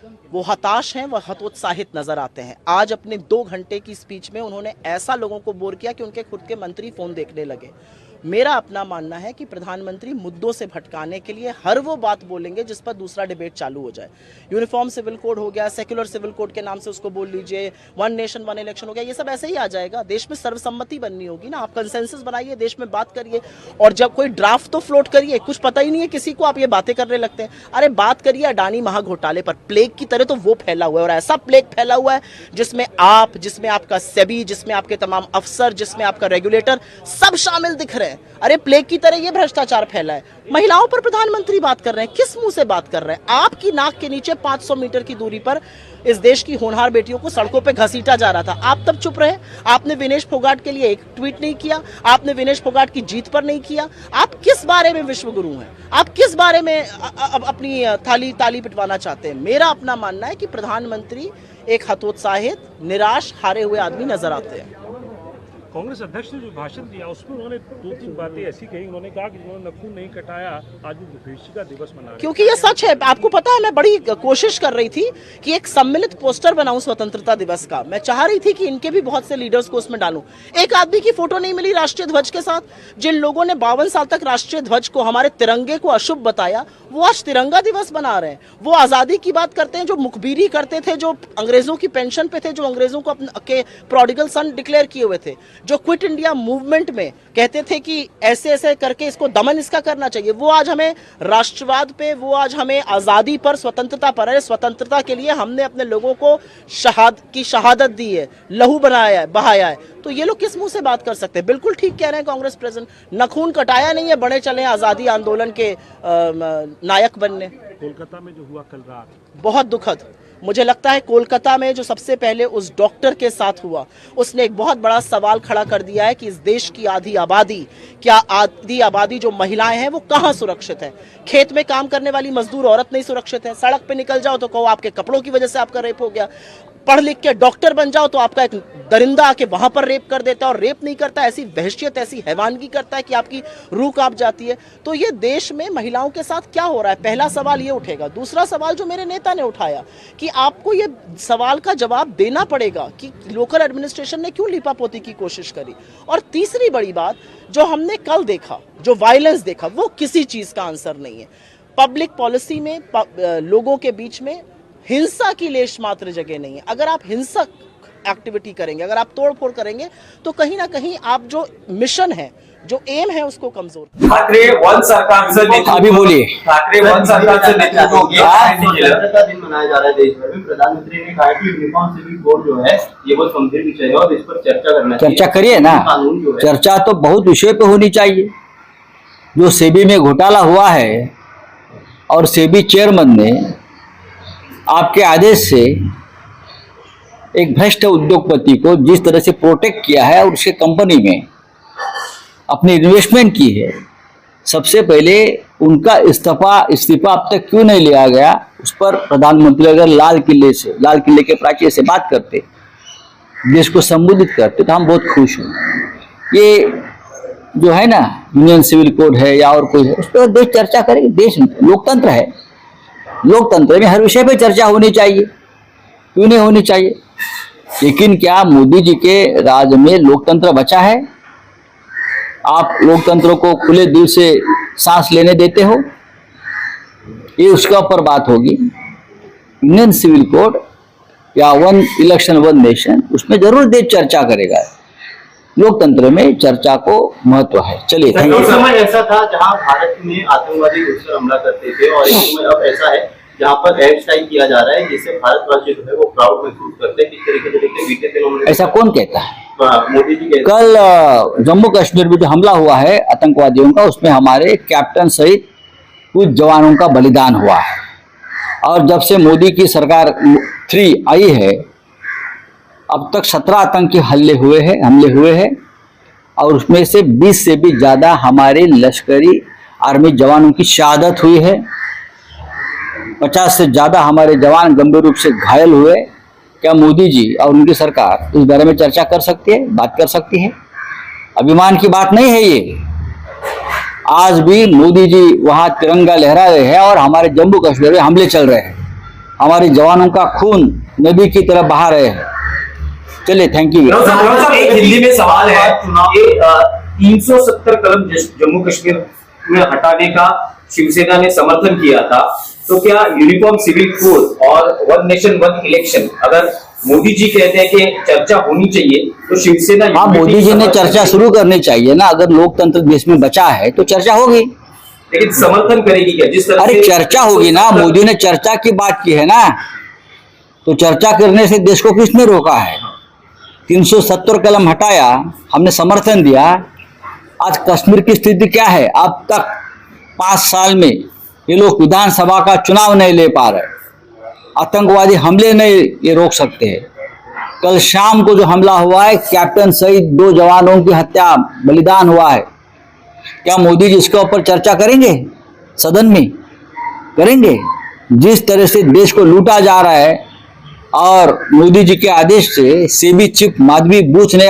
वो हताश हैं, वो हतोत्साहित नजर आते हैं। आज अपने 2 घंटे की स्पीच में उन्होंने ऐसा लोगों को बोर किया कि उनके खुद के मंत्री फोन देखने लगे। मेरा अपना मानना है कि प्रधानमंत्री मुद्दों से भटकाने के लिए हर वो बात बोलेंगे जिस पर दूसरा डिबेट चालू हो जाए। यूनिफॉर्म सिविल कोड हो गया, सेक्युलर सिविल कोड के नाम से उसको बोल लीजिए, 1 नेशन 1 इलेक्शन हो गया, ये सब ऐसे ही आ जाएगा। देश में सर्वसम्मति बननी होगी ना, आप कंसेंसस बनाइए, देश में बात करिए, और जब कोई ड्राफ्ट तो फ्लोट करिए। कुछ पता ही नहीं है किसी को, आप ये बातें करने लगते हैं। अरे बात करिए अडानी महाघोटाले पर, प्लेग की तरह तो वो फैला हुआ है, और ऐसा प्लेग फैला हुआ है जिसमें आप, जिसमें आपका सेबी, जिसमें आपके तमाम अफसर, जिसमें आपका रेगुलेटर, सब शामिल दिख रहे हैं। अरे प्लेग की तरह ये भ्रष्टाचार फैला है। महिलाओं पर प्रधानमंत्री बात कर रहे हैं, किस मुंह से बात कर रहे हैं? आपकी नाक के नीचे 500 मीटर की दूरी पर इस देश की होनहार बेटियों को सड़कों पे घसीटा जा रहा था, आप तब चुप रहे। आपने विनेश फोगाट के लिए एक ट्वीट नहीं किया, आपने विनेश फोगाट की जीत पर नहीं किया। आप किस बारे में विश्वगुरु हैं? आप किस बारे में अपनी ताली पिटवाना चाहते हैं? मेरा अपना मानना है कि प्रधानमंत्री एक हतोत्साहित, निराश, हारे हुए आदमी नजर आते हैं। कांग्रेस अध्यक्ष ने जो भाषण दिया उसमें उन्होंने 2-3 बातें ऐसी कही। उन्होंने कहा कि जिन्होंने नाखून नहीं कटाया आज वो विभीषिका दिवस मना रहे हैं। क्योंकि ये सच है। आपको पता है, मैं बड़ी कोशिश कर रही थी कि एक सम्मिलित पोस्टर बनाऊं स्वतंत्रता दिवस का। मैं चाह रही थी कि इनके भी बहुत से लीडर्स को उसमें डालूं। एक आदमी की फोटो नहीं मिली राष्ट्रीय ध्वज के साथ। जिन लोगों ने 52 साल तक राष्ट्रीय ध्वज को, हमारे तिरंगे को अशुभ बताया, वो आज तिरंगा दिवस बना रहे हैं। वो आजादी की बात करते हैं जो मुखबिरी करते थे, जो अंग्रेजों की पेंशन पे थे, जो अंग्रेजों को अपने प्रोडिगल सन डिक्लेयर किए हुए थे, जो क्विट इंडिया मूवमेंट में कहते थे कि ऐसे ऐसे करके इसको दमन इसका करना चाहिए। वो आज हमें राष्ट्रवाद पे, वो आज हमें आजादी पर, स्वतंत्रता पर, है स्वतंत्रता के लिए हमने अपने लोगों को शहादत दी है, लहू बहाया है। तो ये लोग किस मुंह से बात कर सकते हैं? बिल्कुल ठीक कह रहे हैं कांग्रेस प्रेसिडेंट, नखून कटाया नहीं है, बड़े चले आजादी आंदोलन के नायक बनने। कोलकाता में जो हुआ कल रात, बहुत दुखद। मुझे लगता है कोलकाता में जो सबसे पहले उस डॉक्टर के साथ हुआ, उसने एक बहुत बड़ा सवाल खड़ा कर दिया है कि इस देश की आधी आबादी जो महिलाएं हैं वो कहां सुरक्षित है। खेत में काम करने वाली मजदूर औरत नहीं सुरक्षित है। सड़क पे निकल जाओ तो कहो आपके कपड़ों की वजह से आपका रेप हो गया। पढ़ लिख के डॉक्टर बन जाओ तो आपका एक दरिंदा आके वहां पर रेप कर देता है, और रेप नहीं करता, ऐसी वहशियत, ऐसी हैवानगी करता है कि आपकी रूह कांप जाती है। तो ये देश में महिलाओं के साथ क्या हो रहा है, पहला सवाल ये उठेगा। दूसरा सवाल जो मेरे नेता ने उठाया कि आपको ये सवाल का जवाब देना पड़ेगा कि लोकल एडमिनिस्ट्रेशन ने क्यों लीपापोती की कोशिश करी। और तीसरी बड़ी बात, जो हमने कल देखा, जो वायलेंस देखा, वो किसी चीज का आंसर नहीं है। पब्लिक पॉलिसी में लोगों के बीच में हिंसा की लेश मात्र जगह नहीं है। अगर आप हिंसक एक्टिविटी करेंगे, अगर आप तोड़फोड़ करेंगे, तो कहीं ना कहीं आप जो मिशन है, जो एम है, उसको कमजोर। ठाकरे वन सरकारचं नेतृत्व, अभी बोलिए। ठाकरे वन सरकारचं नेतृत्व स्वतंत्रता दिन मनाया जा रहा है देश भर में। प्रधानमंत्री ने कहा कि यूनिफॉर्म सिविल कोड जो है ये बहुत गंभीर विषय है और इस पर चर्चा करना चाहिए। चर्चा करिए ना, चर्चा तो बहुत विषय पे होनी चाहिए। जो सेबी में घोटाला हुआ है और सेबी चेयरमैन ने आपके आदेश से एक भ्रष्ट उद्योगपति को जिस तरह से प्रोटेक्ट किया है और उसके कंपनी में अपनी इन्वेस्टमेंट की है, सबसे पहले उनका इस्तीफा अब तक क्यों नहीं लिया गया, उस पर प्रधानमंत्री अगर लाल किले के प्राचीर से बात करते, देश को संबोधित करते, तो हम बहुत खुश हों। ये जो है ना यूनियन सिविल कोड है या और कोई है, उस पर देश चर्चा करेगी। देश लोकतंत्र है, लोकतंत्र में हर विषय पे चर्चा होनी चाहिए, क्यों नहीं होनी चाहिए। लेकिन क्या मोदी जी के राज में लोकतंत्र बचा है? आप लोकतंत्र को खुले दिल से सांस लेने देते हो? ये उसके ऊपर बात होगी। यूनियन सिविल कोड या 1 इलेक्शन 1 नेशन, उसमें जरूर देश चर्चा करेगा। लोकतंत्र में चर्चा को महत्व है। चलिए, एक समय ऐसा था जहां भारत में आतंकवादी घुसकर हमला करते थे, और एक समय अब ऐसा है जहां पर एयर स्ट्राइक किया जा रहा है, जिससे भारतवासी जो है वो प्राउड महसूस करते हैं। किस तरीके से देखते हैं बीते दिनों में? ऐसा कौन कहता है? मोदी जी कहते। कल जम्मू कश्मीर में जो हमला हुआ है आतंकवादियों का, उसमें हमारे कैप्टन सहित कुछ जवानों का बलिदान हुआ है। और जब से मोदी की सरकार 3 आई है, अब तक 17 आतंकी हमले हुए हैं और उसमें से 20 से भी ज्यादा हमारे लश्करी आर्मी जवानों की शहादत हुई है। 50 से ज्यादा हमारे जवान गंभीर रूप से घायल हुए। क्या मोदी जी और उनकी सरकार इस बारे में चर्चा कर सकती है, बात कर सकती है? अभिमान की बात नहीं है ये। आज भी मोदी जी वहां तिरंगा लहरा रहे हैं और हमारे जम्मू कश्मीर में हमले चल रहे हैं। हमारे जवानों का खून नदी की तरह बहा रहे हैं। चलिए, थैंक यू। राव साहब, एक हिंदी में सवाल है, ये 370 कलम जम्मू कश्मीर में हटाने का शिवसेना ने समर्थन किया था, तो क्या यूनिफॉर्म सिविल कोड और वन नेशन वन इलेक्शन, अगर मोदी जी कहते हैं कि चर्चा होनी चाहिए, तो शिवसेना हाँ, मोदी जी ने समर्थन चर्चा शुरू करनी चाहिए ना। अगर लोकतंत्र देश में बचा है तो चर्चा होगी। लेकिन समर्थन करेगी क्या? जिस तरह अरे से चर्चा होगी ना, मोदी ने चर्चा की बात की है ना, तो चर्चा करने से देश को किसने रोका है? 370 कलम हटाया, हमने समर्थन दिया। आज कश्मीर की स्थिति क्या है? अब तक 5 साल में ये लोग विधानसभा का चुनाव नहीं ले पा रहे, आतंकवादी हमले नहीं ये रोक सकते हैं। कल शाम को जो हमला हुआ है, कैप्टन सहित 2 जवानों की हत्या, बलिदान हुआ है, क्या मोदी जी इसके ऊपर चर्चा करेंगे? सदन में करेंगे? जिस तरह से देश को लूटा जा रहा है और मोदी जी के आदेश से सेबी चीफ माधवी बूच ने